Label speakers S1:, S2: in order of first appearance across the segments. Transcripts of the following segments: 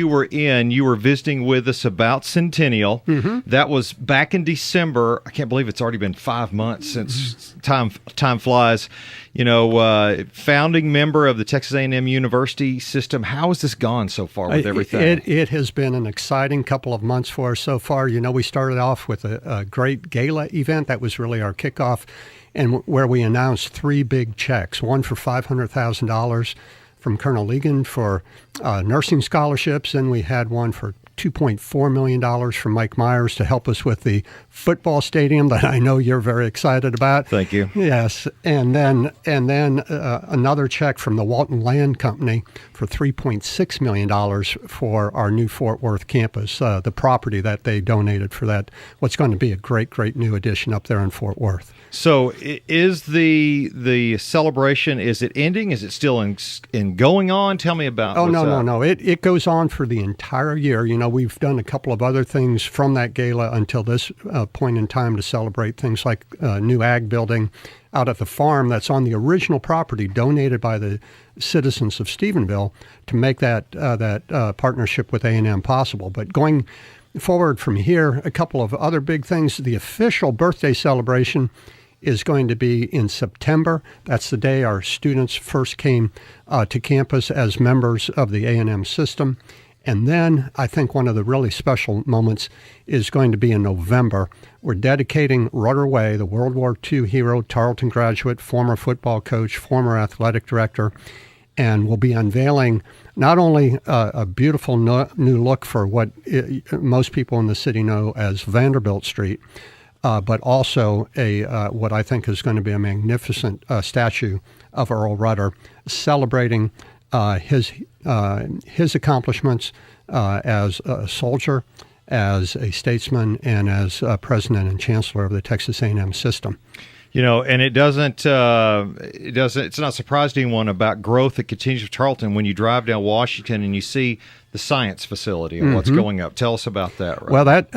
S1: You were visiting with us about Centennial.
S2: Mm-hmm.
S1: That was back in December. I can't believe it's already been 5 months since time flies. Founding member of the Texas A&M University system. How has this gone so far with everything?
S2: It has been an exciting couple of months for us so far. We started off with a great gala event. That was really our kickoff, and where we announced 3 big checks, one for $500,000 from Colonel Ligon for nursing scholarships, and we had one for $2.4 million from Mike Myers to help us with the football stadium that I know you're very excited about.
S1: Thank you.
S2: Yes, and then another check from the Walton Land Company for $3.6 million for our new Fort Worth campus, the property that they donated for that. What's going to be a great new addition up there in Fort Worth.
S1: So, is the celebration? Is it ending? Is it still in going on? Tell me about.
S2: No. It goes on for the entire year. We've done a couple of other things from that gala until this point in time to celebrate things like new ag building out at the farm that's on the original property donated by the citizens of Stephenville to make that partnership with A&M possible. But going forward from here, a couple of other big things. The official birthday celebration is going to be in September. That's the day our students first came to campus as members of the A&M system. And then I think one of the really special moments is going to be in November. We're dedicating Rudder Way, the World War II hero, Tarleton graduate, former football coach, former athletic director, and we'll be unveiling not only a beautiful new look for what most people in the city know as Vanderbilt Street, but also what I think is going to be a magnificent statue of Earl Rudder, celebrating his accomplishments as a soldier, as a statesman, and as president and chancellor of the Texas A&M system.
S1: And it's not surprising to anyone about growth that continues with Tarleton when you drive down Washington and you see the science facility and what's going up. Tell us about that. Right?
S2: Well, that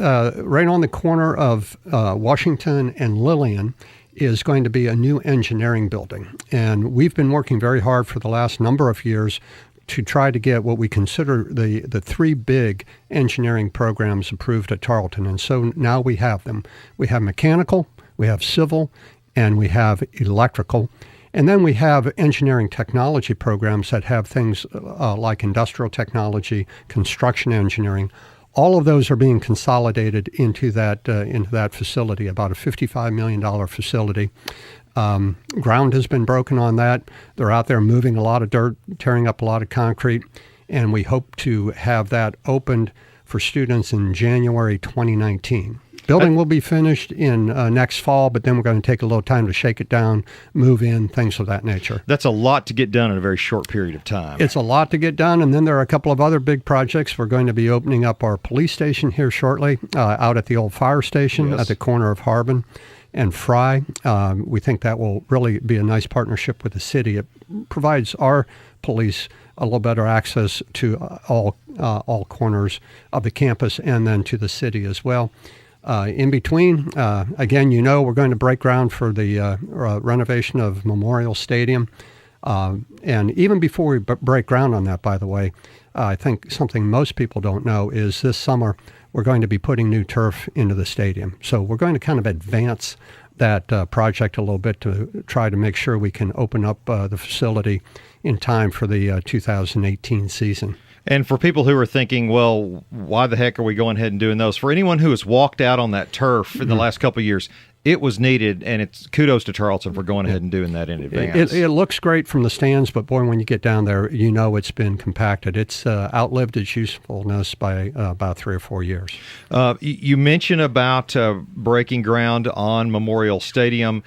S2: right on the corner of Washington and Lillian is going to be a new engineering building. And we've been working very hard for the last number of years to try to get what we consider the 3 big engineering programs approved at Tarleton. And so now we have them. We have mechanical, we have civil, and we have electrical. And then we have engineering technology programs that have things like industrial technology, construction engineering. All of those are being consolidated into that facility, about a $55 million facility. Ground has been broken on that. They're out there moving a lot of dirt, tearing up a lot of concrete, and we hope to have that opened for students in January 2019. Building will be finished in next fall, but then we're going to take a little time to shake it down, move in, things of that nature.
S1: That's a lot to get done in a very short period of time.
S2: It's a lot to get done, and then there are a couple of other big projects. We're going to be opening up our police station here shortly, out at the old fire station at the corner of Harbin and Fry. We think that will really be a nice partnership with the city. It provides our police a little better access to all corners of the campus and then to the city as well. In between, again, we're going to break ground for the renovation of Memorial Stadium. And even before we break ground on that, by the way, I think something most people don't know is this summer we're going to be putting new turf into the stadium. So we're going to kind of advance that project a little bit to try to make sure we can open up the facility in time for the 2018 season.
S1: And for people who are thinking, well, why the heck are we going ahead and doing those? For anyone who has walked out on that turf in the last couple of years, it was needed, and it's kudos to Tarleton for going ahead and doing that in advance.
S2: It looks great from the stands, but boy, when you get down there, it's been compacted. It's outlived its usefulness by about 3 or 4 years.
S1: You mentioned about breaking ground on Memorial Stadium.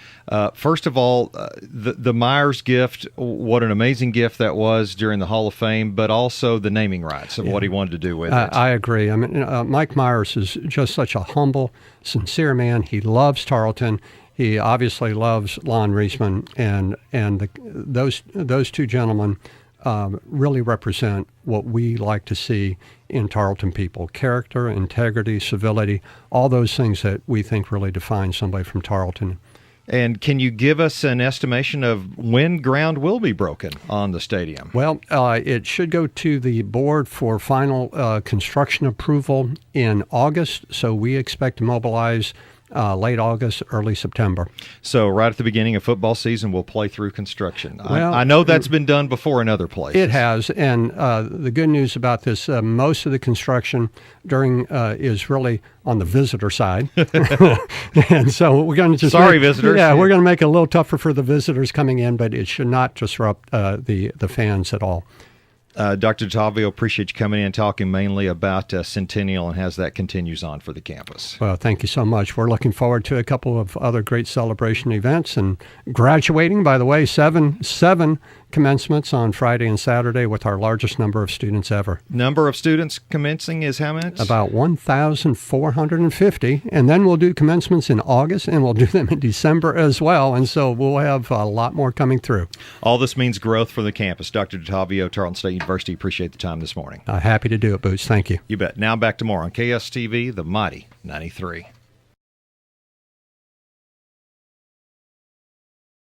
S1: First of all, the Myers gift, what an amazing gift that was during the Hall of Fame, but also the naming rights of what he wanted to do with it.
S2: I agree. I mean, Mike Myers is just such a humble, sincere man. He loves Tarleton. He obviously loves Lon Reisman, and those two gentlemen really represent what we like to see in Tarleton people: character, integrity, civility, all those things that we think really define somebody from Tarleton.
S1: And can you give us an estimation of when ground will be broken on the stadium?
S2: Well, it should go to the board for final construction approval in August, so we expect to mobilize late August, early September.
S1: So right at the beginning of football season, we'll play through construction.
S2: Well,
S1: I know that's been done before in other places.
S2: It has, and the good news about this, most of the construction is really on the visitor side. And so we're going to just...
S1: visitors.
S2: Yeah, we're going to make it a little tougher for the visitors coming in, but it should not disrupt the fans at all.
S1: Dr. Dottavio, appreciate you coming in and talking mainly about Centennial and as that continues on for the campus.
S2: Well, thank you so much. We're looking forward to a couple of other great celebration events and graduating, by the way, seven commencements on Friday and Saturday with our largest number of students ever.
S1: Number of students commencing is how many?
S2: About 1,450. And then we'll do commencements in August, and we'll do them in December as well. And so we'll have a lot more coming through.
S1: All this means growth for the campus. Dr. Dottavio, Tarleton State University, appreciate the time this morning.
S2: Happy to do it, Boots. Thank you.
S1: You bet. Now back to more on KSTV, the Mighty 93.